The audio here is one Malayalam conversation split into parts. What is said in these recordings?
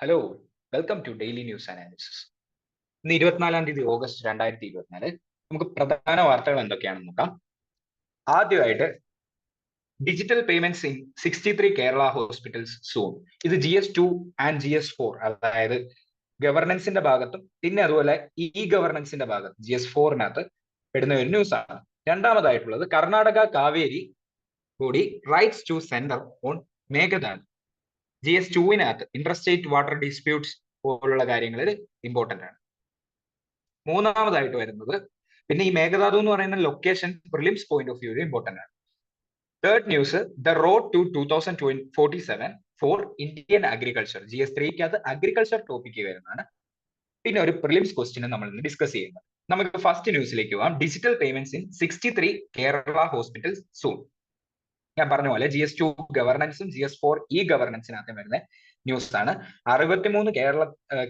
Hello, welcome to daily news analysis. ഇന്ന് 24 ഓഗസ്റ്റ് 2024. നമുക്ക് പ്രധാന വാർത്തകൾ എന്തൊക്കെയാണെന്ന് നോക്കാം. ആദ്യമായിട്ട് digital payments in 63 Kerala hospitals soon. ഇത് GS2 ആൻഡ് GS4, അതായത് ഗവർണൻസിന്റെ ഭാഗത്തും പിന്നെ അതുപോലെ ഗവർണൻസിന്റെ ഭാഗത്ത് GS4-നകത്ത് പെടുന്ന ഒരു ന്യൂസ് ആണ്. രണ്ടാമതായിട്ടുള്ളത് Karnataka Cauvery body writes to centre on Mekedatu. GS2-നകത്ത് ഇന്റർസ്റ്റേറ്റ് വാട്ടർ ഡിസ്പ്യൂട്ട്സ് പോലുള്ള കാര്യങ്ങളിൽ ഇമ്പോർട്ടന്റ് ആണ്. മൂന്നാമതായിട്ട് വരുന്നത് പിന്നെ ഈ മേഘദാതു എന്ന് പറയുന്ന location prelims point of view important ആണ്. Third news, the road to 2047 for Indian agriculture. GS3-ക്കകത്ത് അഗ്രികൾച്ചർ ടോപ്പിക്ക് വരുന്നതാണ്. പിന്നെ ഒരു പ്രിലിംസ് ക്വസ്റ്റ്യൻ നമ്മൾ ഇന്ന് ഡിസ്കസ് ചെയ്യുന്നത്. നമുക്ക് ഫസ്റ്റ് ന്യൂസിലേക്ക് പോകാം. Digital payments in 63 Kerala hospitals soon. ഞാൻ പറഞ്ഞ പോലെ GS2 ഗവർണൻസും GS4 ഗവർണൻസിനകത്ത് വരുന്ന ന്യൂസ് ആണ്. 63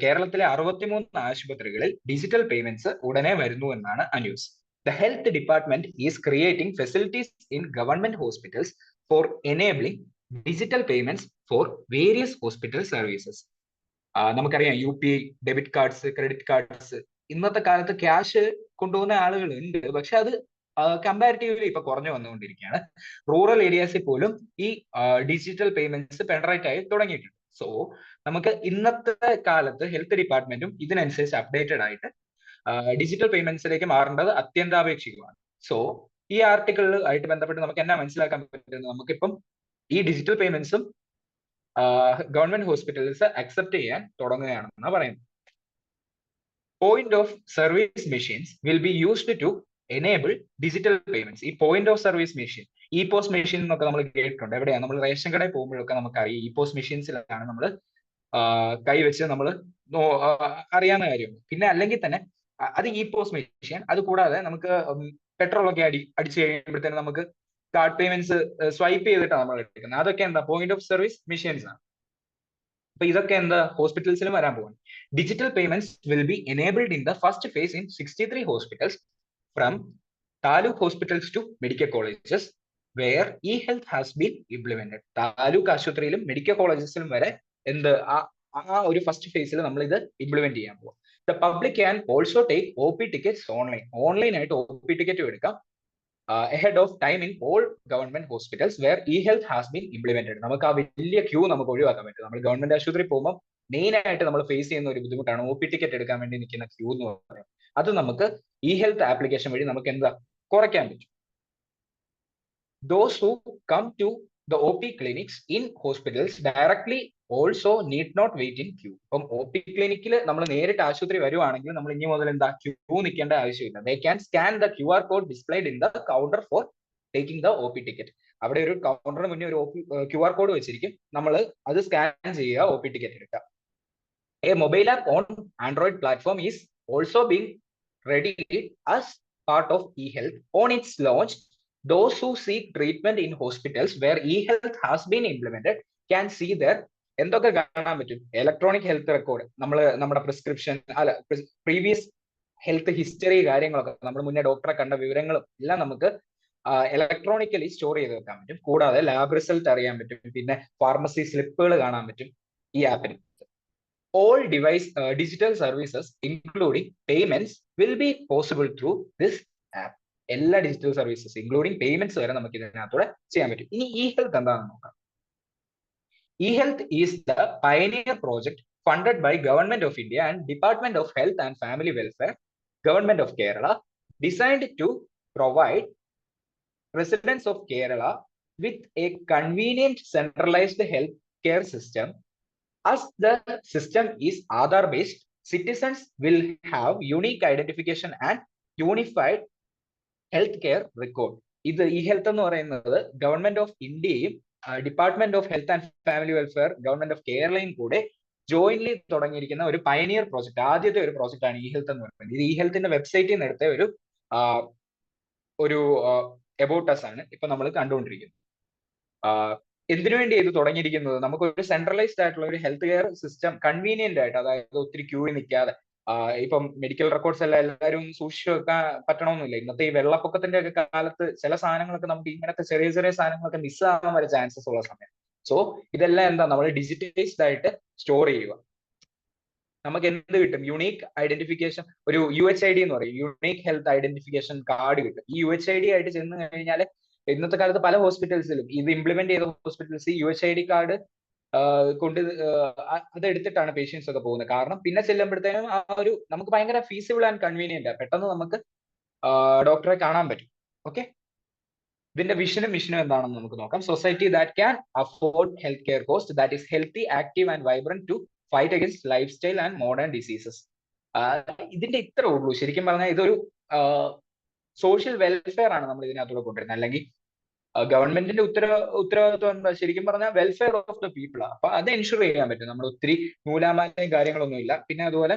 കേരളത്തിലെ 63 ആശുപത്രികളിൽ ഡിജിറ്റൽ പേയ്മെന്റ്സ് ഉടനെ വരുന്നു എന്നാണ് ആ news. The health department is creating facilities in government hospitals for enabling digital payments for various hospital services. നമുക്കറിയാം UPI, debit cards, credit cards, ഇന്നത്തെ കാലത്ത് ക്യാഷ് കൊണ്ടുപോകുന്ന ആളുകൾ ഉണ്ട്, പക്ഷെ അത് കമ്പാരിറ്റീവ്ലി ഇപ്പൊ കുറഞ്ഞു വന്നുകൊണ്ടിരിക്കുകയാണ്. റൂറൽ ഏരിയാസിൽ പോലും ഈ ഡിജിറ്റൽ പേയ്മെന്റ്സ് പെൻറൈറ്റ് ആയി തുടങ്ങിയിട്ടുണ്ട്. സോ നമുക്ക് ഇന്നത്തെ കാലത്ത് ഹെൽത്ത് ഡിപ്പാർട്ട്മെന്റും ഇതിനനുസരിച്ച് അപ്ഡേറ്റഡ് ആയിട്ട് ഡിജിറ്റൽ പേയ്മെന്റ്സിലേക്ക് മാറേണ്ടത് അത്യന്താപേക്ഷിതമാണ്. സോ ഈ ആർട്ടിക്കിളിൽ ആയിട്ട് ബന്ധപ്പെട്ട് നമുക്ക് എന്നാ മനസ്സിലാക്കാൻ പറ്റുന്നത്, നമുക്കിപ്പം ഈ ഡിജിറ്റൽ പേയ്മെന്റ്സും ഗവൺമെന്റ് ഹോസ്പിറ്റൽസ് അക്സെപ്റ്റ് ചെയ്യാൻ തുടങ്ങുകയാണെന്നാണ് പറയുന്നത്. Point of service machines will be used to enable digital payments. ഈ point of service machine, POS machine എന്നൊക്കെ നമ്മൾ കേട്ടിട്ടുണ്ട്. എവിടെയാണ്? നമ്മൾ റേഷൻ കടയിൽ പോകുമ്പോഴൊക്കെ നമുക്കറിയാം പോസ്റ്റ് മെഷീൻസിലാണ് നമ്മൾ കൈവച്ച് നമ്മൾ അറിയാവുന്ന കാര്യം. പിന്നെ അല്ലെങ്കിൽ തന്നെ അത് പോസ്റ്റ് മെഷീൻ. അത് കൂടാതെ നമുക്ക് പെട്രോൾ ഒക്കെ അടിച്ചു കഴിയുമ്പോഴത്തേനും നമുക്ക് കാർഡ് പേയ്മെന്റ്സ് സ്വൈപ്പ് ചെയ്തിട്ടാണ് നമ്മൾ എടുക്കുന്നത്. അതൊക്കെ എന്താ? പോയിന്റ് ഓഫ് സർവീസ് മെഷീൻസ് ആണ്. അപ്പൊ ഇതൊക്കെ എന്താ ഹോസ്പിറ്റൽസിലും വരാൻ പോകും. Digital payments will be enabled in the first phase in 63 hospitals from taluk hospitals to medical colleges where health has been implemented. Taluk ആശുപത്രിയിലും മെഡിക്കൽ കോളേജസിലും വരെ എന്ത് ആ ഒരു ഫസ്റ്റ് ഫേസിൽ നമ്മൾ ഇത് ഇംപ്ലിമെന്റ് ചെയ്യാൻ പോകും. The public can also take OP tickets ഓൺലൈനായിട്ട് OP ടിക്കറ്റ് എടുക്കാം ahead of time in all government hospitals where health has been implemented. നമുക്ക് ആ വലിയ ക്യൂ നമുക്ക് ഒഴിവാക്കാൻ പറ്റും. നമ്മൾ ഗവൺമെന്റ് ആശുപത്രി പോകുമ്പോൾ മെയിൻ ആയിട്ട് നമ്മൾ ഫേസ് ചെയ്യുന്ന ഒരു ബുദ്ധിമുട്ടാണ് OP ടിക്കറ്റ് എടുക്കാൻ വേണ്ടി നിൽക്കുന്ന ക്യൂ എന്ന് പറയുന്നത്. അത് നമുക്ക് ഹെൽത്ത് ആപ്ലിക്കേഷൻ വഴി നമുക്ക് എന്താ കുറയ്ക്കാൻ പറ്റും. Those who come to the OP clinics in hospitals directly also need not wait in queue. അപ്പം OP ക്ലിനിക്കിൽ നമ്മൾ നേരിട്ട് ആശുപത്രി വരുവാണെങ്കിൽ നമ്മൾ ഇനി മുതൽ എന്താ ക്യൂ നിൽക്കേണ്ട ആവശ്യമില്ല. They can scan the QR code displayed in the counter for taking the OP ticket. അവിടെ ഒരു കൗണ്ടറിന് മുന്നേ ഒരു QR കോഡ് വെച്ചിരിക്കും. നമ്മൾ അത് സ്കാൻ ചെയ്യുക, OP ടിക്കറ്റ് എടുക്കുക. A mobile app on Android platform is also being ready as part of eHealth. On its launch, those who seek treatment in hospitals where eHealth has been implemented can see their എന്തൊക്കെ കാണാൻ പറ്റും? ഇലക്ട്രോണിക് ഹെൽത്ത് റെക്കോർഡ്, നമ്മുടെ പ്രിസ്ക്രിപ്ഷൻ അല്ല പ്രീവിയസ് ഹെൽത്ത് ഹിസ്റ്ററി, കാര്യങ്ങളൊക്കെ നമ്മൾ മുന്നേ ഡോക്ടറെ കണ്ട വിവരങ്ങളും എല്ലാം നമുക്ക് ഇലക്ട്രോണിക്കലി സ്റ്റോർ ചെയ്ത് വെക്കാൻ പറ്റും. കൂടാതെ ലാബ് റിസൾട്ട് അറിയാൻ പറ്റും. പിന്നെ ഫാർമസി സ്ലിപ്പുകൾ കാണാൻ പറ്റും ഈ ആപ്പിന്. All digital services including payments will be possible through this app. എല്ലാ ഡിജിറ്റൽ സർവീസസ് ഇൻക്ലൂഡിംഗ് പേയ്മെന്റ്സ് വരെ നമുക്ക് ഇതിനകത്തൂടെ ചെയ്യാൻ പറ്റും. ഇനി ഹെൽത്ത് എന്താണെന്ന് നോക്കാം. Health is the pioneer project funded by Government of India and Department of Health and Family Welfare, Government of Kerala, designed to provide residents of Kerala with a convenient centralized health care system. As the system is Aadhaar based, citizens will have unique identification and unified healthcare record. ഇത് ഹെൽത്ത് എന്ന് പറയുന്നത് ഗവൺമെന്റ് ഓഫ് ഇന്ത്യയും department of health and family welfare, government of കേരളയും കൂടെ ജോയിന്റ്ലി തുടങ്ങിയിരിക്കുന്ന ഒരു പയനിയർ പ്രോജക്ട്, ആദ്യത്തെ ഒരു പ്രോജക്റ്റ് ആണ് ഹെൽത്ത് എന്ന് പറയുന്നത്. ഇത് ഹെൽത്തിന്റെ വെബ്സൈറ്റിൽ നിന്ന് എടുത്ത ഒരു എബൌട്ട് ആണ് ഇപ്പൊ നമ്മൾ കണ്ടുകൊണ്ടിരിക്കുന്നത്. എന്തിനു വേണ്ടി ഇത് തുടങ്ങിയിരിക്കുന്നത്? നമുക്ക് ഒരു സെൻട്രലൈസ്ഡ് ആയിട്ടുള്ള ഒരു ഹെൽത്ത് കെയർ സിസ്റ്റം കൺവീനിയന്റ് ആയിട്ട്, അതായത് ഒത്തിരി ക്യൂവിൽ നിൽക്കാതെ, ഇപ്പം മെഡിക്കൽ റെക്കോർഡ്സ് എല്ലാം എല്ലാവരും സൂക്ഷിച്ചു വെക്കാൻ പറ്റണമെന്നില്ല. ഇന്നത്തെ ഈ വെള്ളപ്പൊക്കത്തിന്റെ ഒക്കെ കാലത്ത് ചില സാധനങ്ങളൊക്കെ നമുക്ക് ഇങ്ങനത്തെ ചെറിയ ചെറിയ സാധനങ്ങളൊക്കെ മിസ്സാകാൻ വരെ ചാൻസസ് ഉള്ള സമയം. സോ ഇതെല്ലാം എന്താ നമ്മൾ ഡിജിറ്റലൈസ്ഡ് ആയിട്ട് സ്റ്റോർ ചെയ്യുക. നമുക്ക് എന്ത് കിട്ടും? യൂണീക്ക് ഐഡന്റിഫിക്കേഷൻ, ഒരു UHID എന്ന് പറയും, യൂണീക്ക് ഹെൽത്ത് ഐഡന്റിഫിക്കേഷൻ കാർഡ് കിട്ടും. ഈ UHID ആയിട്ട് ചെന്ന് കഴിഞ്ഞാൽ ഇന്നത്തെ കാലത്ത് പല ഹോസ്പിറ്റൽസിലും ഇത് ഇംപ്ലിമെന്റ് ചെയ്ത ഹോസ്പിറ്റൽസ് UHID കാർഡ് കൊണ്ട് അതെടുത്തിട്ടാണ് പേഷ്യൻസ് ഒക്കെ പോകുന്നത്. കാരണം പിന്നെ ചെല്ലുമ്പോഴത്തേനും ആ ഒരു നമുക്ക് ഭയങ്കര ഫീസിബിൾ ആൻഡ് കൺവീനിയന്റ്, പെട്ടെന്ന് നമുക്ക് ഡോക്ടറെ കാണാൻ പറ്റും. ഓക്കെ, ഇതിന്റെ വിഷനും മിഷനും എന്താണെന്ന് നമുക്ക് നോക്കാം. Society that can afford health care cost, that is healthy, active and vibrant to fight against life style and modern diseases. ഇതിന്റെ ഇത്ര ഉള്ളൂ. ശരിക്കും പറഞ്ഞാൽ ഇതൊരു സോഷ്യൽ വെൽഫെയർ ആണ് നമ്മൾ ഇതിനകത്തൂടെ കൊണ്ടുവരുന്നത്. അല്ലെങ്കിൽ ഗവൺമെന്റിന്റെ ഉത്തരവാദിത്വം എന്താ? ശരിക്കും പറഞ്ഞാൽ വെൽഫെയർ ഓഫ് ദ പീപ്പിൾ. അപ്പൊ അത് എൻഷുർ ചെയ്യാൻ പറ്റും. നമ്മൾ ഒത്തിരി നൂലാമാലയും കാര്യങ്ങളൊന്നും ഇല്ല. പിന്നെ അതുപോലെ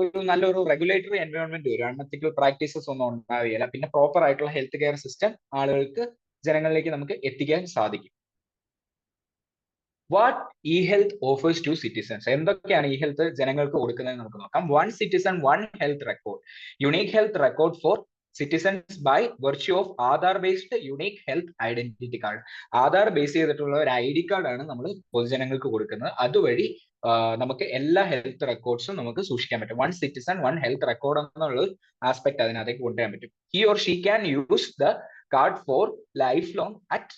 ഒരു നല്ലൊരു റെഗുലേറ്ററി എൻവയോൺമെന്റ് വരും, അൺഎത്തിക്കൽ പ്രാക്ടീസസ് ഒന്നും ഉണ്ടാവുകയില്ല. പിന്നെ പ്രോപ്പർ ആയിട്ടുള്ള ഹെൽത്ത് കെയർ സിസ്റ്റം ആളുകൾക്ക്, ജനങ്ങളിലേക്ക് നമുക്ക് എത്തിക്കാൻ സാധിക്കും. What e health offers to citizens? എന്തൊക്കെയാണ് ഇ ഹെൽത്ത് ജനങ്ങൾക്ക് കൊടുക്കുന്നത് നമുക്ക് നോക്കാം. 1 citizen 1 health record, unique health record for citizens by virtue of Aadhaar based unique health identity card. Aadhaar base ചെയ്തിട്ടുള്ള ഒരു ID കാർഡാണ് നമ്മൾ പൊതുജനങ്ങൾക്ക് കൊടുക്കുന്നത്. അതുവഴി നമുക്ക് എല്ലാ ഹെൽത്ത് റെക്കോർഡ്സും നമുക്ക് സൂക്ഷിക്കാൻ പറ്റും. 1 സിറ്റിസൺ 1 ഹെൽത്ത് റെക്കോർഡ് എന്നുള്ള ആസ്പെക്ട് അതിനകത്തേക്ക് കൊണ്ടുവരാൻ പറ്റും. He or she can use the card four life long at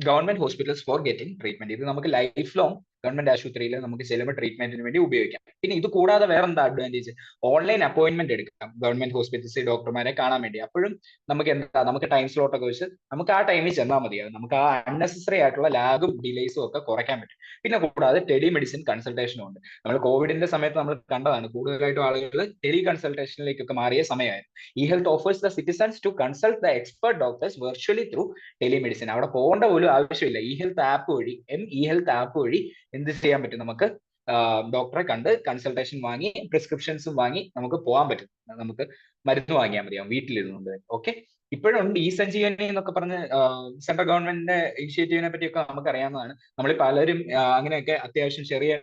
government hospitals for getting treatment. ഇത് നമുക്ക് ലൈഫ് ലോങ് ഗവൺമെന്റ് ആശുപത്രിയിൽ നമുക്ക് ചെല്ലുമ്പോൾ ട്രീറ്റ്മെന്റിന് വേണ്ടി ഉപയോഗിക്കാം. പിന്നെ ഇത് കൂടാതെ വേറെ എന്താ അഡ്വാൻറ്റേജ്? ഓൺലൈൻ അപ്പോയിന്റ്മെന്റ് എടുക്കാം ഗവൺമെന്റ് ഹോസ്പിറ്റൽസിൽ ഡോക്ടർമാരെ കാണാൻ വേണ്ടി. അപ്പോഴും നമുക്ക് എന്താ, നമുക്ക് ടൈം സ്ലോട്ട് ഒക്കെ വെച്ച് നമുക്ക് ആ ടൈമിൽ ചെന്നാൽ മതിയാകും. നമുക്ക് ആ അൺനെസസറി ആയിട്ടുള്ള ലാഗും ഡിലേസും ഒക്കെ കുറയ്ക്കാൻ പറ്റും. പിന്നെ കൂടാതെ ടെലിമെഡിസിൻ കൺസൾട്ടേഷനും ഉണ്ട്. നമ്മൾ കോവിഡിന്റെ സമയത്ത് നമ്മൾ കണ്ടതാണ്, കൂടുതലായിട്ടും ആളുകൾ ടെലി കൺസൾട്ടേഷനിലേക്കൊക്കെ മാറിയ സമയമായിരുന്നു. E health offers the citizens to consult the expert doctors virtually through telemedicine. അവിടെ പോകേണ്ട പോലും ആവശ്യമില്ല. ഇ ഹെൽത്ത് ആപ്പ് വഴി, ഇ ഹെൽത്ത് ആപ്പ് വഴി എന്ത് ചെയ്യാൻ പറ്റും? നമുക്ക് ഡോക്ടറെ കണ്ട് കൺസൾട്ടേഷൻ വാങ്ങി പ്രിസ്ക്രിപ്ഷൻസും വാങ്ങി നമുക്ക് പോകാൻ പറ്റും. നമുക്ക് മരുന്ന് വാങ്ങിയാൽ മതിയാവും വീട്ടിലിരുന്നുകൊണ്ട്. ഓക്കെ, ഇപ്പോഴുണ്ട് ഈ സഞ്ജീവനി എന്നൊക്കെ പറഞ്ഞ് സെൻട്രൽ ഗവൺമെന്റിന്റെ ഇനിഷ്യേറ്റീവിനെ പറ്റിയൊക്കെ നമുക്ക് അറിയാവുന്നതാണ്. നമ്മൾ പലരും അങ്ങനെയൊക്കെ അത്യാവശ്യം ചെറിയ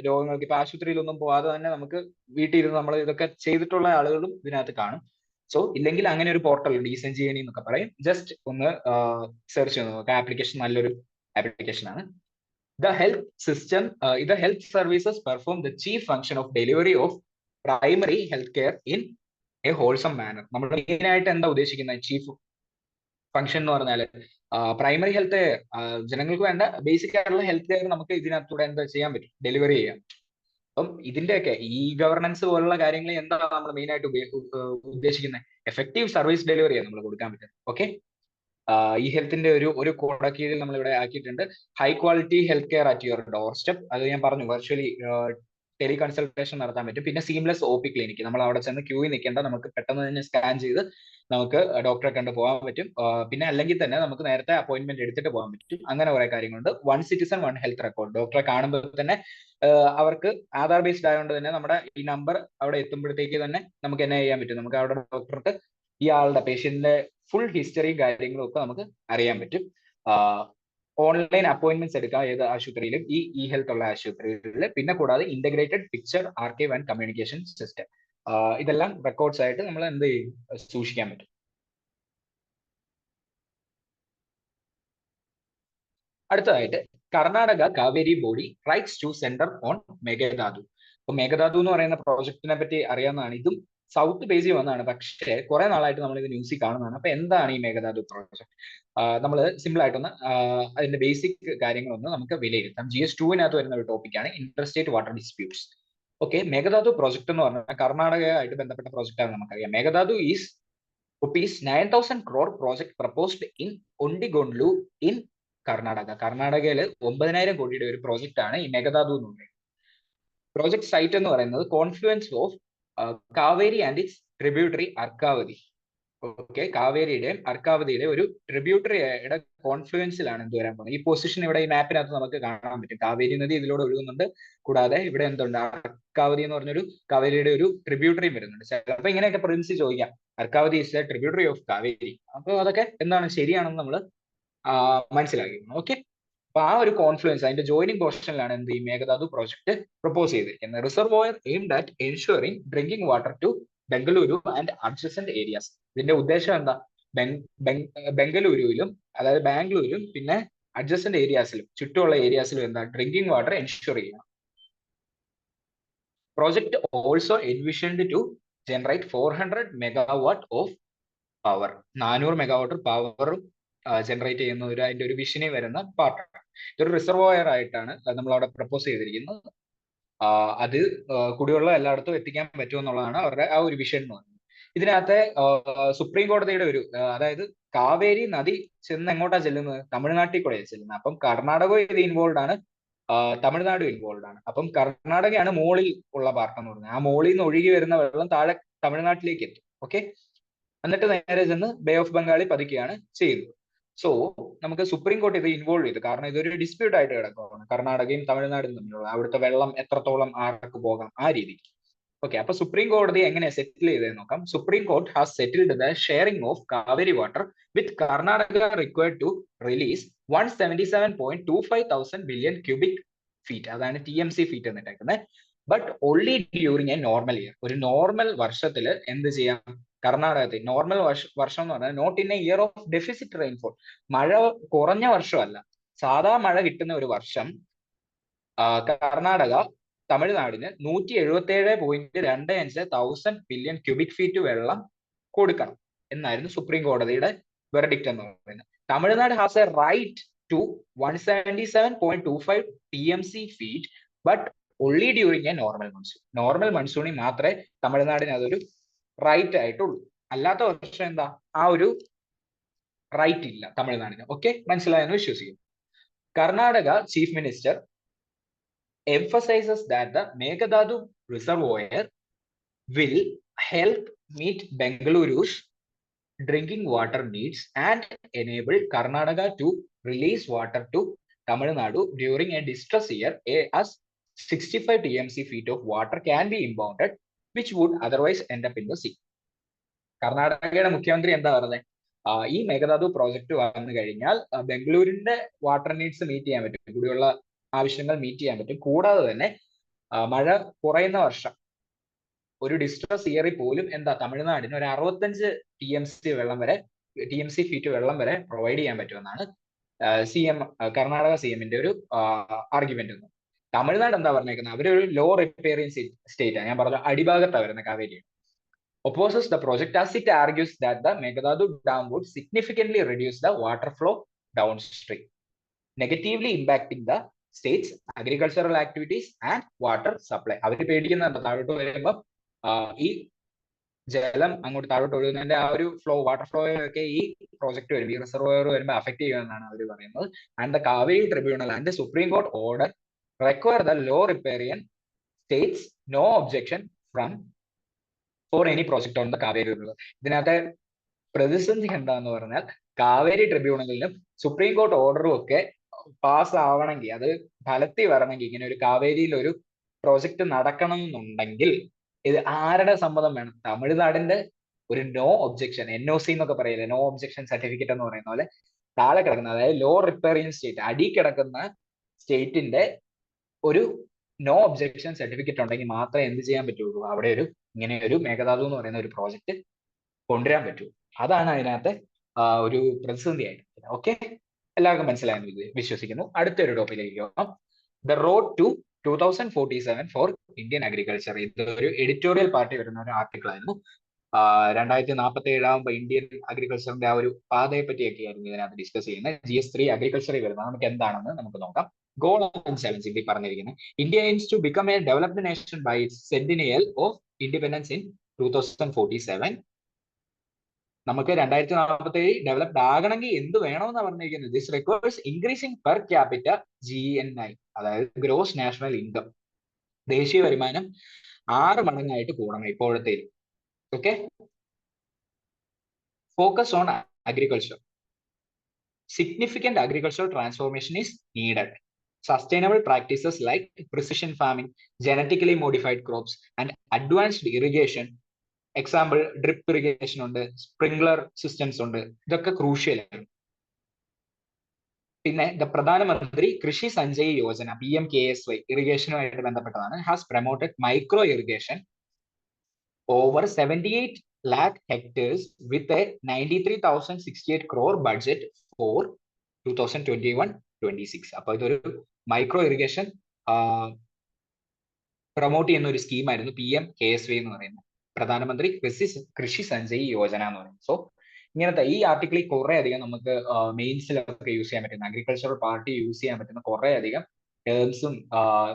രോഗങ്ങൾക്ക് ഇപ്പൊ ആശുപത്രിയിലൊന്നും പോകാതെ തന്നെ നമുക്ക് വീട്ടിൽ ഇരുന്ന് നമ്മൾ ഇതൊക്കെ ചെയ്തിട്ടുള്ള ആളുകളും ഇതിനകത്ത് കാണും. സോ ഇല്ലെങ്കിൽ അങ്ങനെ ഒരു പോർട്ടൽ ഉണ്ട്, ഈ സഞ്ജീവനി എന്നൊക്കെ പറയും. ജസ്റ്റ് ഒന്ന് സെർച്ച് ചെയ്ത് നോക്കുക. ആപ്ലിക്കേഷൻ നല്ലൊരു ആപ്ലിക്കേഷൻ ആണ്. The health system, the health services perform the chief function of delivery of primary healthcare in a wholesome manner. നമ്മൾ മെയിൻ ആയിട്ട് എന്താ ഉദ്ദേശിക്കുന്നത്? ചീഫ് ഫംഗ്ഷൻ എന്ന് പറഞ്ഞാൽ പ്രൈമറി ഹെൽത്ത്, ജനങ്ങൾക്ക് വേണ്ട ബേസിക് ആയിട്ടുള്ള ഹെൽത്ത് കെയർ നമുക്ക് ഇതിനകത്തൂടെ എന്താ ചെയ്യാൻ പറ്റും? ഡെലിവറി ചെയ്യാം. അപ്പം ഇതിന്റെയൊക്കെ ഈ ഗവർണൻസ് പോലുള്ള കാര്യങ്ങൾ എന്താണ് നമ്മൾ മെയിൻ ആയിട്ട് ഉദ്ദേശിക്കുന്നത്? എഫക്റ്റീവ് സർവീസ് ഡെലിവറിയാണ് നമ്മൾ കൊടുക്കാൻ പറ്റും. ഓക്കെ, ഈ ഹെൽത്തിന്റെ ഒരു കോടക്കീഴിൽ നമ്മൾ ഇവിടെ ആക്കിയിട്ടുണ്ട്. High quality health care at your door step. അത് ഞാൻ പറഞ്ഞു, വെർച്വലി ടെലി കൺസൾട്ടേഷൻ നടത്താൻ പറ്റും. പിന്നെ സീംലെസ് OP ക്ലിനിക്ക്, നമ്മൾ അവിടെ ചെന്ന് ക്യൂയിൽ നിൽക്കേണ്ട, നമുക്ക് പെട്ടെന്ന് തന്നെ സ്കാൻ ചെയ്ത് നമുക്ക് ഡോക്ടറെ കണ്ട് പോകാൻ പറ്റും. പിന്നെ അല്ലെങ്കിൽ തന്നെ നമുക്ക് നേരത്തെ അപ്പോയിന്റ്മെന്റ് എടുത്തിട്ട് പോകാൻ പറ്റും. അങ്ങനെ കുറെ കാര്യങ്ങളുണ്ട്. 1 സിറ്റിസൺ 1 ഹെൽത്ത് റെക്കോർഡ്. ഡോക്ടറെ കാണുമ്പോൾ തന്നെ അവർക്ക് ആധാർ ബേസ്ഡ് ആയതുകൊണ്ട് തന്നെ നമ്മുടെ ഈ നമ്പർ അവിടെ എത്തുമ്പോഴത്തേക്ക് തന്നെ നമുക്ക് എന്നെ ചെയ്യാൻ പറ്റും? നമുക്ക് അവിടെ ഡോക്ടർക്ക് ഈ ആളുടെ പേഷ്യന്റിന്റെ ഫുൾ ഹിസ്റ്ററിയും കാര്യങ്ങളും ഒക്കെ നമുക്ക് അറിയാൻ പറ്റും. ഓൺലൈൻ അപ്പോയിന്റ്മെന്റ്സ് എടുക്കാം ഏത് ആശുപത്രിയിലും, ഈ ഹെൽത്ത് ഉള്ള ആശുപത്രികളിൽ. പിന്നെ കൂടാതെ integrated picture archive and communication system. ഇതെല്ലാം റെക്കോർഡ്സ് ആയിട്ട് നമ്മൾ എന്ത് ചെയ്യും? സൂക്ഷിക്കാൻ പറ്റും. അടുത്തതായിട്ട് Karnataka Cauvery body writes to centre on Mekedatu. അപ്പൊ മേഘദാതു എന്ന് പറയുന്ന പ്രോജക്റ്റിനെ പറ്റി അറിയാവുന്നതാണ്. ഇതും സൗത്ത് ബേസിൽ വന്നതാണ്, പക്ഷേ കുറെ നാളായിട്ട് നമ്മൾ ഇത് ന്യൂസിൽ കാണുന്നതാണ്. അപ്പൊ എന്താണ് ഈ മേഘദാതു പ്രോജക്ട്? നമ്മൾ സിമ്പിൾ ആയിട്ടൊന്ന് അതിന്റെ ബേസിക് കാര്യങ്ങളൊന്ന് നമുക്ക് വിലയിരുത്താം. GS2 വരുന്ന ഒരു ടോപ്പിക്കാണ് interstate water disputes. Okay, Mekedatu project എന്ന് പറഞ്ഞാൽ കർണാടകയായിട്ട് ബന്ധപ്പെട്ട പ്രോജക്റ്റ് ആണ് നമുക്കറിയാം. Mekedatu is ₹9,000 crore project proposed in Ondigonlu in Karnataka. കർണാടകയിൽ 9,000 കോടിയുടെ ഒരു പ്രോജക്റ്റ് ആണ് ഈ മേഘദാതു എന്ന് പറയുന്നത്. പ്രോജക്ട് സൈറ്റ് എന്ന് പറയുന്നത് confluence of Cauvery and its tributary Arkavathi. Okay, കാവേരിയുടെയും അർക്കാവതിയുടെയും ഒരു ട്രിബ്യൂട്ടറിയുടെ കോൺഫ്ലുവൻസിലാണ് എന്ത് വരാൻ പോകുന്നത്. ഈ പൊസിഷൻ ഇവിടെ ഈ മാപ്പിനകത്ത് നമുക്ക് കാണാൻ പറ്റും. കാവേരി നദി ഇതിലൂടെ ഒഴുകുന്നുണ്ട്. കൂടാതെ ഇവിടെ എന്തുണ്ട്? അർക്കാവതി എന്ന് പറഞ്ഞൊരു കാവേരിയുടെ ഒരു ട്രിബ്യൂട്ടറിയും വരുന്നുണ്ട്. ചിലപ്പോൾ ഇങ്ങനെയൊക്കെ പ്രിൻസ് ചോദിക്കാം, Arkavathi is a tributary of Cauvery. അപ്പോൾ അതൊക്കെ എന്താണ്, ശരിയാണെന്ന് നമ്മൾ മനസ്സിലാക്കി. ഓക്കെ, അപ്പൊ ആ ഒരു കോൺഫ്ലുവൻസ്, അതിന്റെ ജോയിനിങ് പോർഷനിലാണ് എന്ത് ഈ മേഘദാതു പ്രോജക്ട് പ്രൊപ്പോസ് ചെയ്തിരിക്കുന്നത്. Reservoir aimed at ensuring drinking water to Bengaluru and adjacent areas. ഇതിന്റെ ഉദ്ദേശം എന്താ? ബംഗളൂരുവിലും, അതായത് ബാംഗ്ലൂരും, പിന്നെ അഡ്ജസന്റ് ഏരിയാസിലും, ചുറ്റുമുള്ള ഏരിയാസിലും എന്താ? ഡ്രിങ്കിങ് വാട്ടർ എൻഷുർ ചെയ്യണം. Project also envisioned to generate 400 megawatt of power. 400 megawatt power generate ചെയ്യുന്ന അതിന്റെ ഒരു വിഷനിൽ വരുന്ന പാർട്ടാണ്. ഇതൊരു റിസർവോയർ ആയിട്ടാണ് നമ്മൾ അവിടെ പ്രപ്പോസ് ചെയ്തിരിക്കുന്നത്. അത് കുടിവെള്ളം എല്ലായിടത്തും എത്തിക്കാൻ പറ്റുമെന്നുള്ളതാണ് അവരുടെ ആ ഒരു വിഷൻ എന്ന് പറയുന്നത്. ഇതിനകത്തെ സുപ്രീം കോടതിയുടെ ഒരു അതായത് കാവേരി നദി ചെന്ന് എങ്ങോട്ടാ ചെല്ലുന്നത്? തമിഴ്നാട്ടിൽ കൂടെയാണ് ചെല്ലുന്നത്. അപ്പം കർണാടക ഇത് ഇൻവോൾവ് ആണ്, തമിഴ്നാട് ഇൻവോൾവ് ആണ്. അപ്പം കർണാടകയാണ് മോളിൽ ഉള്ള പാർട്ട് എന്ന് പറയുന്നത്. ആ മോളിൽ നിന്ന് ഒഴുകി വരുന്ന വെള്ളം താഴെ തമിഴ്നാട്ടിലേക്ക് എത്തും. ഓക്കെ, എന്നിട്ട് നേരെ ചെന്ന് ബേ ഓഫ് ബംഗാളിൽ പതിക്കുകയാണ് ചെയ്യുന്നത്. സോ നമുക്ക് സുപ്രീം കോടതി ഇത് ഇൻവോൾവ് ചെയ്തു, കാരണം ഇതൊരു ഡിസ്പ്യൂട്ട് ആയിട്ട് കിടക്കുകയാണ് കർണാടകയും തമിഴ്നാടും തമ്മിലുള്ള. അവിടുത്തെ വെള്ളം എത്രത്തോളം ആർക്ക് പോകാം ആ രീതിക്ക്. ഓക്കെ, അപ്പൊ സുപ്രീം കോടതി എങ്ങനെ സെറ്റിൽ ചെയ്തതെന്ന് നോക്കാം. Supreme Court has settled the sharing of Cauvery water with Karnataka required to release 177.25 billion cubic feet, അതാണ് TMC ഫീറ്റ് എന്നിട്ടേക്കുന്നത്. But only during a normal year. ഒരു നോർമൽ വർഷത്തിൽ എന്ത് ചെയ്യാം? കർണാടകത്തിൽ നോർമൽ വർഷം എന്ന് പറഞ്ഞാൽ not in a year of deficit rainfall, മഴ കുറഞ്ഞ വർഷമല്ല, സാധാ മഴ കിട്ടുന്ന ഒരു വർഷം കർണാടക തമിഴ്നാടിന് 177.25 ബില്യൺ ക്യൂബിക് ഫീറ്റ് വെള്ളം കൊടുക്കണം എന്നായിരുന്നു സുപ്രീം കോടതിയുടെ വെർഡിക്റ്റ് എന്ന് പറയുന്നത്. Tamil Nadu has a right to 177.25 TMC feet, but only during a normal monsoon. Normal മൺസൂണിൽ മാത്രമേ തമിഴ്നാടിന് അതൊരു റൈറ്റ് ആയിട്ടുള്ളൂ. അല്ലാത്ത വർഷം എന്താ, ആ ഒരു റൈറ്റ് ഇല്ല തമിഴ്നാടിന്. ഓക്കെ, മനസ്സിലായെന്ന് വിശ്വസിക്കുന്നു. Karnataka chief minister emphasizes that the Meghdadu Reservoir will help meet Bengaluru's drinking water needs and enable Karnataka to release water to Tamil Nadu during a distress year, as 65 TMC feet of water can be impounded, which would otherwise end up in the sea. കർണാടകയുടെ മുഖ്യമന്ത്രി എന്താ പറഞ്ഞത്? ഈ മേഘദാതു പ്രോജക്റ്റ് വന്നു കഴിഞ്ഞാൽ ബംഗളൂരിന്റെ വാട്ടർ നീഡ്സ് മീറ്റ് ചെയ്യാൻ പറ്റും, കുടിവെള്ള ആവശ്യങ്ങൾ മീറ്റ് ചെയ്യാൻ പറ്റും. കൂടാതെ തന്നെ മഴ കുറയുന്ന വർഷം, ഒരു ഡിസ്ട്രസ് ഇയറിൽ പോലും എന്താ തമിഴ്നാടിന് ഒരു 65 TMC ഫീറ്റ് വെള്ളം വരെ പ്രൊവൈഡ് ചെയ്യാൻ പറ്റുമെന്നാണ് കർണാടക CMന്റെ ഒരു ആർഗ്യുമെന്റ്. തമിഴ്നാട് എന്താ പറഞ്ഞേക്കുന്നത്? അവരൊരു ലോ റിപ്പയറിംഗ് സ്റ്റേറ്റ് ആണ്. ഞാൻ പറഞ്ഞ അടിഭാഗത്താണ് വരുന്ന Kaveri. Opposes the project as it argues that the Meghdadu Dam would significantly reduce the water flow downstream, negatively impacting the state's agricultural activities and water supply. അവർ പേടിക്കുന്നുണ്ട് താഴോട്ട് വരുമ്പോൾ ഈ ജലം അങ്ങോട്ട് താഴോട്ട് ഒഴുകുന്നതിന്റെ ആ ഒരു ഫ്ലോ, വാട്ടർ ഫ്ലോ ഒക്കെ ഈ പ്രോജക്റ്റ് വരുമ്പോൾ, ഈ റിസർവോയർ വരുമ്പോൾ അഫക്ട് ചെയ്യുമെന്നാണ് അവർ പറയുന്നത്. And the Kaveri tribunal and supreme court order require the law riparian states no objection from for any project on the Kaveri river. ഇതിനകത്തെ പ്രതിസന്ധി എന്താന്ന് പറഞ്ഞാൽ കാവേരി ട്രിബ്യൂണലിനും സുപ്രീം കോർട്ട് ഓർഡറും ഒക്കെ പാസ് ആവണമെങ്കിൽ, അത് ഫലത്തിൽ വരണമെങ്കിൽ, ഇങ്ങനെ ഒരു കാവേരിയിൽ ഒരു പ്രോജക്റ്റ് നടക്കണം എന്നുണ്ടെങ്കിൽ ഇത് ആരുടെ സമ്മതം വേണം? തമിഴ്നാടിന്റെ ഒരു നോ ഒബ്ജെക്ഷൻ, NOC എന്നൊക്കെ പറയില്ലേ, നോ ഒബ്ജെക്ഷൻ സർട്ടിഫിക്കറ്റ് എന്ന് പറയുന്ന പോലെ താഴെ കിടക്കുന്ന, അതായത് ലോ റിപ്പയറിംഗ് സ്റ്റേറ്റ്, അടി കിടക്കുന്ന സ്റ്റേറ്റിന്റെ ഒരു നോ ഒബ്ജെക്ഷൻ സർട്ടിഫിക്കറ്റ് ഉണ്ടെങ്കിൽ മാത്രമേ എന്ത് ചെയ്യാൻ പറ്റുള്ളൂ, അവിടെ ഒരു ഇങ്ങനെ ഒരു മേഘദാതു എന്ന് പറയുന്ന ഒരു പ്രോജക്റ്റ് കൊണ്ടുവരാൻ പറ്റൂ. അതാണ് അതിനകത്തെ ഒരു പ്രതിസന്ധിയായിട്ട്. ഓക്കെ, എല്ലാവർക്കും മനസ്സിലായെന്ന് വിശ്വസിക്കുന്നു. അടുത്തൊരു ടോപ്പിക്കിലേക്ക് പോകാം. The road to 2047 for Indian agriculture. ഇതൊരു എഡിറ്റോറിയൽ പാർട്ടി വരുന്ന ഒരു ആർട്ടിക്കിൾ ആയിരുന്നു. 2047 ഇന്ത്യൻ അഗ്രികൾച്ചറിന്റെ ആ ഒരു പാതയെ പറ്റിയൊക്കെയായിരുന്നു ഇതിനകത്ത് ഡിസ്കസ് ചെയ്യുന്നത്. GS3 അഗ്രികൾച്ചറിൽ വരുന്നത് നമുക്ക് എന്താണെന്ന് നമുക്ക് നോക്കാം. ഗോൾ ആൻഡ് ചലഞ്ച് ഇതിൽ പറഞ്ഞിരിക്കുന്നത്: India aims to become a developed nation by its centennial of independence in 2047. നമുക്ക് 2047 ഡെവലപ്ഡ് ആകണമെങ്കിൽ എന്ത് വേണമെന്നാണ് പറഞ്ഞിരിക്കുന്നത്? This requires increasing per capita GNI, അതായത് ഗ്രോസ് നാഷണൽ ഇൻകം, ദേശീയ വരുമാനം 6 മടങ്ങായിട്ട് കൂടണം ഇപ്പോഴത്തെ. Okay, focus on agriculture. Significant agricultural transformation is needed. Sustainable practices like precision farming, genetically modified crops, and advanced irrigation, example drip irrigation ഉണ്ട്, sprinkler systems ഉണ്ട്, ഇതൊക്കെ ക്രൂഷ്യൽ ആണ്. പിന്നെ പ്രധാനമന്ത്രി കൃഷി സഞ്ജയ് യോജന PMKSY ഇറിഗേഷനുമായിട്ട് ബന്ധപ്പെട്ടതാണ്. Has promoted micro irrigation over 78 lakh hectares with a 93,068 crore budget for 2021-26. അപ്പോൾ ഇതൊരു മൈക്രോ ഇറിഗേഷൻ പ്രൊമോട്ട് ചെയ്യുന്ന ഒരു സ്കീമായിരുന്നു PM-KSY എന്ന് പറയുന്നത്, പ്രധാനമന്ത്രി കൃഷി സഞ്ജയ് യോജന എന്ന് പറയുന്നത്. സോ ഇങ്ങനത്തെ ഈ ആർട്ടിക്കിളിൽ കുറെ അധികം നമുക്ക് മെയിൻസിലൊക്കെ യൂസ് ചെയ്യാൻ പറ്റുന്ന, അഗ്രികൾച്ചറൽ പാർട്ടി യൂസ് ചെയ്യാൻ പറ്റുന്ന കുറെ അധികം ടേംസും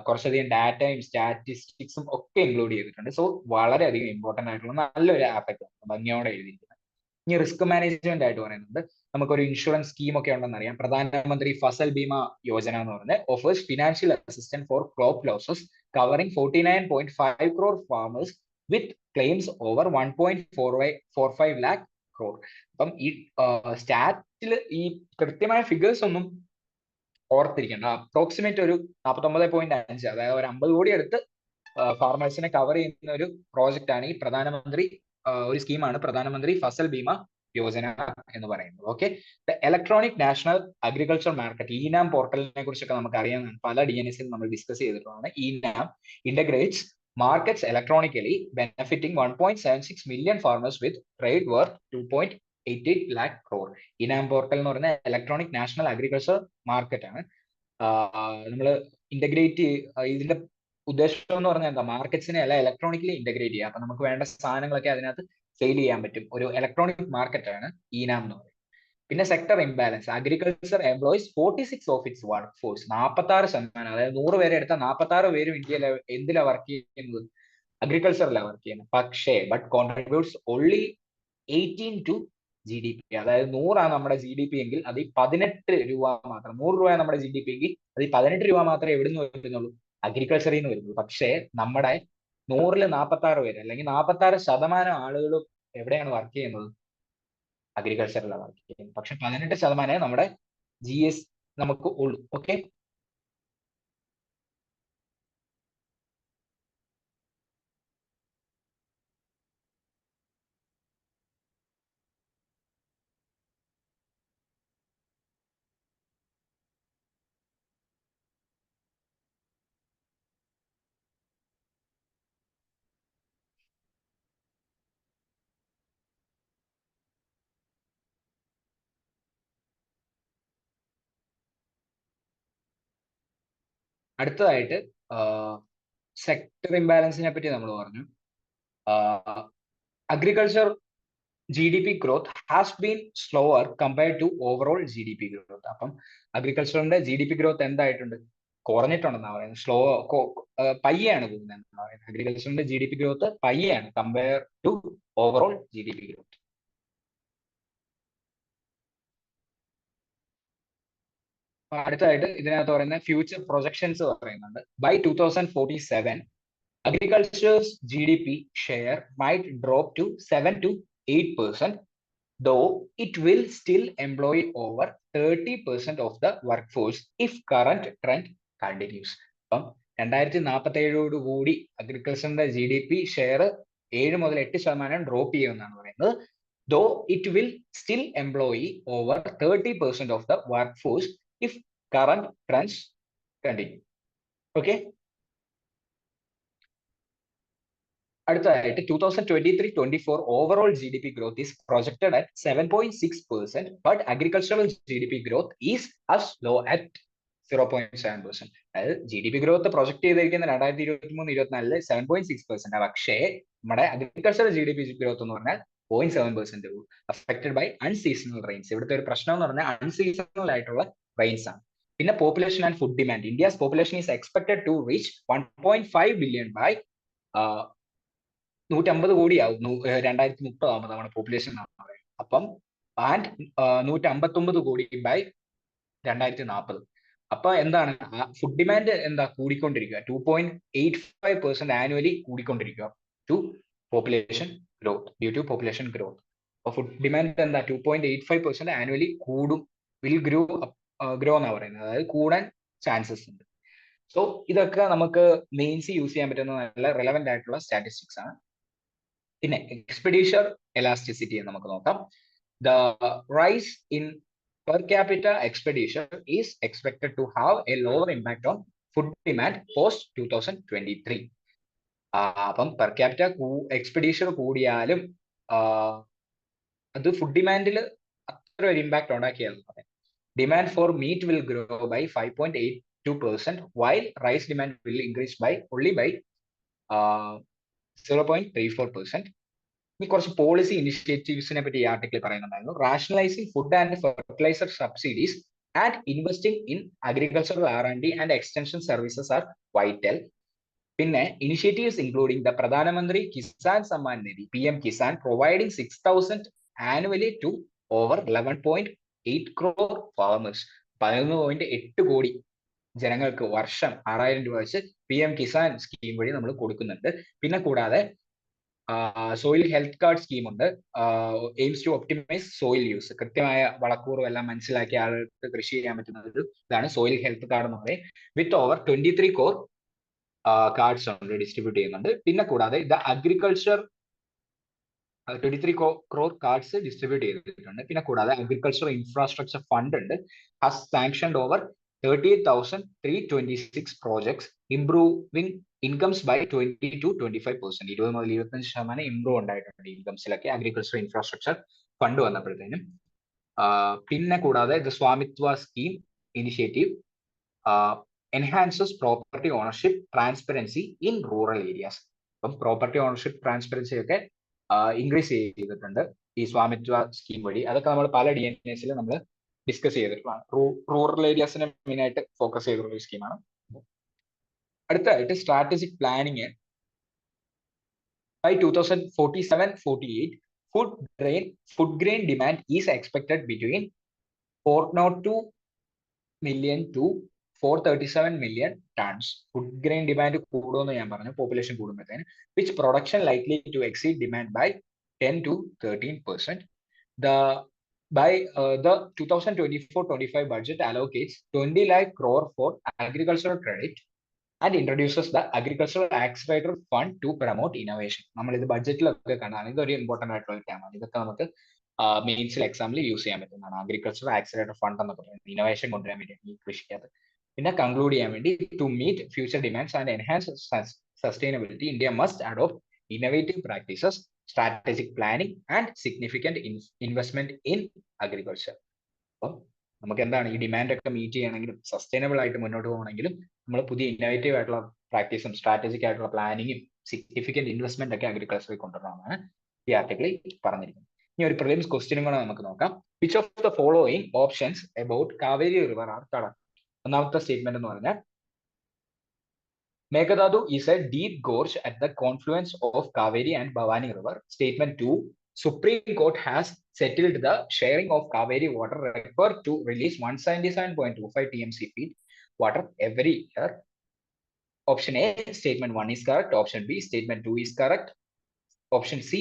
കുറച്ചധികം ഡാറ്റയും സ്റ്റാറ്റിസ്റ്റിക്സും ഒക്കെ ഇൻക്ലൂഡ് ചെയ്തിട്ടുണ്ട്. സോ വളരെയധികം ഇമ്പോർട്ടന്റ് ആയിട്ടുള്ള നല്ലൊരു ആപ്പൊക്കെ ഭംഗിയോടെ എഴുതിയിരിക്കുന്നത്. ഇനി റിസ്ക് മാനേജ്മെന്റ് ആയിട്ട് പറയുന്നത് നമുക്കൊരു ഇൻഷുറൻസ് സ്കീം ഒക്കെ ഉണ്ടെന്ന് അറിയാം. പ്രധാനമന്ത്രി ഫസൽ ബീമ യോജന എന്ന് പറയുന്നത് offers financial assistance for crop losses covering 49.5 crore farmers with claims over 1.45 lakh crore. അപ്പം ഈ സ്റ്റാറ്റിൽ ഈ കൃത്യമായ ഫിഗേഴ്സ് ഒന്നും ഓർത്തിരിക്കേണ്ട. അപ്രോക്സിമേറ്റ് ഒരു 49.5, അതായത് ഒരു 50 കോടി അടുത്ത് ഫാർമേഴ്സിനെ കവർ ചെയ്യുന്ന ഒരു പ്രോജക്റ്റ് ആണ് ഈ പ്രധാനമന്ത്രി, ഒരു സ്കീമാണ് പ്രധാനമന്ത്രി ഫസൽ ബീമ യോജന എന്ന് പറയുന്നത്. Okay, electronic national agriculture market eNAM പോർട്ടലിനെ കുറിച്ചൊക്കെ നമുക്ക് അറിയാവുന്നതാണ്, പല DNSൽ നമ്മൾ ഡിസ്കസ് ചെയ്തിട്ടുള്ളതാണ്. ENAM integrates markets electronically benefiting 1.76 million farmers with trade worth 2.88 lakh crore. ENAM portal എന്ന് പറയുന്ന ഇലക്ട്രോണിക് നാഷണൽ അഗ്രികൾച്ചർ മാർക്കറ്റ് ആണ്. നമ്മൾ ഇന്റഗ്രേറ്റ് ഇതിന്റെ ഉദ്ദേശം എന്ന് പറഞ്ഞാൽ എന്താ, മാർക്കറ്റ്സിനെ എല്ലാം ഇലക്ട്രോണിക്കലി ഇന്റഗ്രേറ്റ് ചെയ്യുക. അപ്പൊ നമുക്ക് വേണ്ട സാധനങ്ങളൊക്കെ അതിനകത്ത് സെയിൽ ചെയ്യാൻ പറ്റും. ഒരു ഇലക്ട്രോണിക് മാർക്കറ്റ് ആണ് ഈനാം എന്ന് പറയുന്നത്. പിന്നെ sector imbalance, agriculture employees 46 of its work force, 46%, അതായത് 100 പേരെ എടുത്ത 46 പേരും ഇന്ത്യയിലെ എന്തിലാ വർക്ക് ചെയ്യുന്നത്, അഗ്രികൾച്ചറിലാണ് വർക്ക് ചെയ്യുന്നത്. പക്ഷേ but contributes only 18 to GDP. അതായത് 100 നമ്മുടെ GDP എങ്കിൽ അത് 18 രൂപ മാത്രം. 100 രൂപ നമ്മുടെ GDP എങ്കിൽ അത് 18 രൂപ മാത്രമേ എവിടെ നിന്ന് വരുന്നുള്ളൂ, അഗ്രികൾച്ചറിൽ നിന്ന് വരുന്നുള്ളൂ. പക്ഷേ നമ്മുടെ 100-ൽ 46 പേര് അല്ലെങ്കിൽ 46% ആളുകളും എവിടെയാണ് വർക്ക് ചെയ്യുന്നത്, അഗ്രികൾച്ചറിലാണ് വർക്ക് ചെയ്യുന്നത്. പക്ഷെ 18% നമ്മുടെ GS നമുക്ക് ഉള്ളൂ. ഓക്കെ, അടുത്തതായിട്ട് സെക്ടർ ഇംബാലൻസിനെ പറ്റി നമ്മൾ പറഞ്ഞു. Agriculture GDP growth has been slower compared to overall GDP growth. അപ്പം അഗ്രികൾച്ചറിന്റെ GDP growth എന്തായിട്ടുണ്ട്, കുറഞ്ഞിട്ടുണ്ടെന്നാണ് പറയുന്നത്. പയ്യാണ് പോകുന്നത്. അഗ്രികൾച്ചറിന്റെ GDP growth പയ്യാണ് compare to overall GDP growth. അടുത്തതായിട്ട് ഇതിനകത്ത് പറയുന്ന ഫ്യൂച്ചർ പ്രൊജക്ഷൻസ് പറയുന്നുണ്ട്. By 2047 agriculture's GDP share might drop to 7 to 8%, though it will still employ over 30% of the workforce if current trend continues. അപ്പം 2047 കൂടി അഗ്രികൾച്ചറിന്റെ GDP ഷെയർ 7 മുതൽ 8% ഡ്രോപ്പ് ചെയ്യുമെന്നാണ് പറയുന്നത്. Though it will still employ over 30% of the workforce if current trends continue. Okay. അടുത്തതായിട്ട് 2023-24 overall GDP growth is projected at 7.6%, but agricultural GDP growth is as low at 0.7%. അതായത് GDP growth പ്രൊജക്ട് ചെയ്തിരിക്കുന്ന 2023-24 7.6%. പക്ഷേ നമ്മുടെ അഗ്രികൾച്ചറൽ GDP growth എന്ന് പറഞ്ഞാൽ 0.7% അഫക്റ്റഡ് ബൈ അൺസീസണൽ റെയിൻസ്. ഇവിടുത്തെ ഒരു പ്രശ്നം എന്ന് പറഞ്ഞാൽ അൺസീസണൽ ആയിട്ടുള്ള റെയിൻസ് ആണ്. പിന്നെ population and food demand, India's population is expected to reach 1.5 billion by 150 കോടിയാവും 2030 ആകുമ്പോൾ നമ്മുടെ പോപ്പുലേഷൻ. അപ്പം ആൻഡ് 159 കോടി ബൈ 2040. അപ്പൊ എന്താണ് ഫുഡ് ഡിമാൻഡ് എന്താ കൂടിക്കൊണ്ടിരിക്കുക, 2.85% ആനുവലി കൂടിക്കൊണ്ടിരിക്കുക to population growth, due to population growth. അപ്പൊ ഫുഡ് ഡിമാൻഡ് എന്താ 2.85% ആനുവലി കൂടും, വിൽ ഗ്രോ എന്നാ പറയുന്നത്, അതായത് കൂടാൻ ചാൻസസ് ഉണ്ട്. സോ ഇതൊക്കെ നമുക്ക് മെയിൻസ് യൂസ് ചെയ്യാൻ പറ്റുന്ന നല്ല റെലവെന്റ് ആയിട്ടുള്ള സ്റ്റാറ്റിസ്റ്റിക്സ് ആണ്. പിന്നെ എക്സ്പെൻഡിച്ചർ എലാസ്റ്റിസിറ്റി നമുക്ക് നോക്കാം. The rice in per capita expenditure is expected to have a lower impact on food demand post 2023. അപ്പം പെർ ക്യാപിറ്റ എക്സ്പെൻഡിച്ചർ കൂടിയാലും അത് ഫുഡ് ഡിമാൻഡിൽ അത്ര ഒരു ഇമ്പാക്ട് ഉണ്ടാക്കിയാലും demand for meat will grow by 5.82%, while rice demand will increase by only by 0.34%. ഇനി കുറച്ച് പോളിസി ഇനിഷ്യേറ്റീവ്സിനെ പറ്റി ഈ ആർട്ടിക്കിൾ പറയുന്നുണ്ടായിരുന്നു. Rationalising food and fertiliser subsidies and investing in agricultural R&D and extension services are vital. പിന്നെ initiatives including the Pradhanmantri Kisan Samman Nidhi PM Kisan providing 6,000 annually to over 11.8 crore farmers. 11.8 കോടി ജനങ്ങൾക്ക് വർഷം 6,000 രൂപ വെച്ച് PM കിസാൻ സ്കീം വഴി നമ്മൾ കൊടുക്കുന്നുണ്ട്. പിന്നെ കൂടാതെ സോയിൽ ഹെൽത്ത് കാർഡ് സ്കീം ഉണ്ട്. Aims to optimise soil use. കൃത്യമായ വളക്കൂറും എല്ലാം മനസ്സിലാക്കി ആളുകൾക്ക് കൃഷി ചെയ്യാൻ പറ്റുന്ന ഒരു ഇതാണ് സോയിൽ ഹെൽത്ത് കാർഡ് എന്ന് പറയും. വിത്ത് ഓവർ 23 crore കാർഡ്സ് ഉണ്ട്, ഡിസ്ട്രിബ്യൂട്ട് ചെയ്യുന്നുണ്ട്. പിന്നെ കൂടാതെ the agriculture 23 crore cards distribute ചെയ്തിട്ടുണ്ട്. പിന്നെ കൂടാതെ അഗ്രികൾച്ചർ ഇൻഫ്രാസ്ട്രക്ചർ ഫണ്ട് ഉണ്ട്. Has sanctioned over 38,326 projects improving incomes by 20 to 25%. 20 മുതൽ 25% ഇംപ്രൂവ് ഉണ്ടായിട്ടുണ്ട് ഇൻകംസിലൊക്കെ അഗ്രികൾച്ചർ ഇൻഫ്രാസ്ട്രക്ചർ ഫണ്ട് വന്നപ്പോഴത്തേനും. പിന്നെ കൂടാതെ the Swamitva scheme initiative enhances property ownership transparency in rural areas. അപ്പം പ്രോപ്പർട്ടി ഓണർഷിപ്പ് ട്രാൻസ്പെറൻസി ഒക്കെ ഇൻക്രീസ് ചെയ്തിട്ടുണ്ട് ഈ സ്വാമിത്വ സ്കീം വഴി. അതൊക്കെ നമ്മൾ പല DNAസിൽ നമ്മൾ ഡിസ്കസ് ചെയ്തിട്ടുള്ളതാണ്. റൂറൽ ഏരിയാസിനെ മെയിൻ ആയിട്ട് ഫോക്കസ് ചെയ്തിട്ടുള്ള ഒരു സ്കീമാണ്. അടുത്തതായിട്ട് strategic planning. By 2047-48 food grain demand is expected between 402 million to 437 million tons. Food grain demand കൂടുമെന്ന് ഞാൻ പറഞ്ഞു, പോപ്പുലേഷൻ കൂടുമ്പോഴത്തേന്. Which production likely to exceed demand by 10 to 13%. By the 2024-25 budget allocates 20 lakh crore for agricultural credit and introduces the agricultural accelerator fund to promote innovation. നമ്മൾ ഇത് ബഡ്ജറ്റിലൊക്കെ കാണാൻ ഇതൊരു ഇമ്പോർട്ടന്റ് ആയിട്ടുള്ള ഒരു ടൈമാണ്. ഇതൊക്കെ നമുക്ക് മെയിൻസിൽ എക്സാമിൽ യൂസ് ചെയ്യാൻ പറ്റുന്നതാണ്. അഗ്രികൾച്ചറൽ ആക്സിലറേറ്റർ ഫണ്ട് എന്ന് പറയുന്നത് ഇന്നോവേഷൻ കൊണ്ടുവരാൻ വേണ്ടി ഈ കൃഷിക്കകത്ത്. പിന്നെ കൺക്ലൂഡ് ചെയ്യാൻ വേണ്ടി to meet future demands and enhance sustainability India must adopt innovative practices, strategic planning and significant investment in agriculture. അപ്പം നമുക്ക് എന്താണ് ഈ ഡിമാൻഡ് ഒക്കെ മീറ്റ് ചെയ്യണമെങ്കിലും സസ്റ്റൈനബിൾ ആയിട്ട് മുന്നോട്ട് പോകണമെങ്കിലും നമ്മൾ പുതിയ ഇന്നോവേറ്റീവ് ആയിട്ടുള്ള പ്രാക്ടീസും സ്ട്രാറ്റജിക് ആയിട്ടുള്ള പ്ലാനിങ്ങും സിഗ്നിഫിക്കന്റ് ഇൻവെസ്റ്റ്മെന്റ് ഒക്കെ അഗ്രികൾച്ചറിൽ കൊണ്ടുവരണമെന്നാണ് ഈ ആർട്ടിക്കിളിൽ പറഞ്ഞിരിക്കുന്നത്. ഇനി ഒരു പ്രിലിംസ് ക്വസ്റ്റ്യനും കൂടെ നമുക്ക് നോക്കാം. Which of the following options about Kaveri river are correct? ഒന്നാമത്തെ സ്റ്റേറ്റ്മെന്റ് എന്ന് പറഞ്ഞാൽ Meghdadu is a deep gorge at the confluence of Kaveri and Bhavani River. Statement 2, Supreme Court has settled the sharing of Kaveri water referred to release 177.25 TMC feet water every year. Option A, statement 1 is correct. Option B, statement 2 is correct. Option C,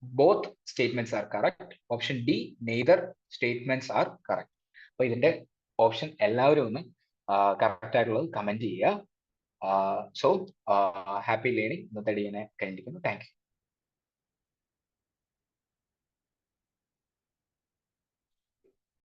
both statements are correct. Option D, neither statements are correct. അപ്പോൾ ഇതിന്റെ ഓപ്ഷൻ എല്ലാവരും ഒന്ന് കറക്റ്റ് ആയിട്ടുള്ളത് കമന്റ് ചെയ്യുക. So happy learning ഇന്നത്തെ DNA കഴിഞ്ഞിരിക്കുന്നു. Thank you.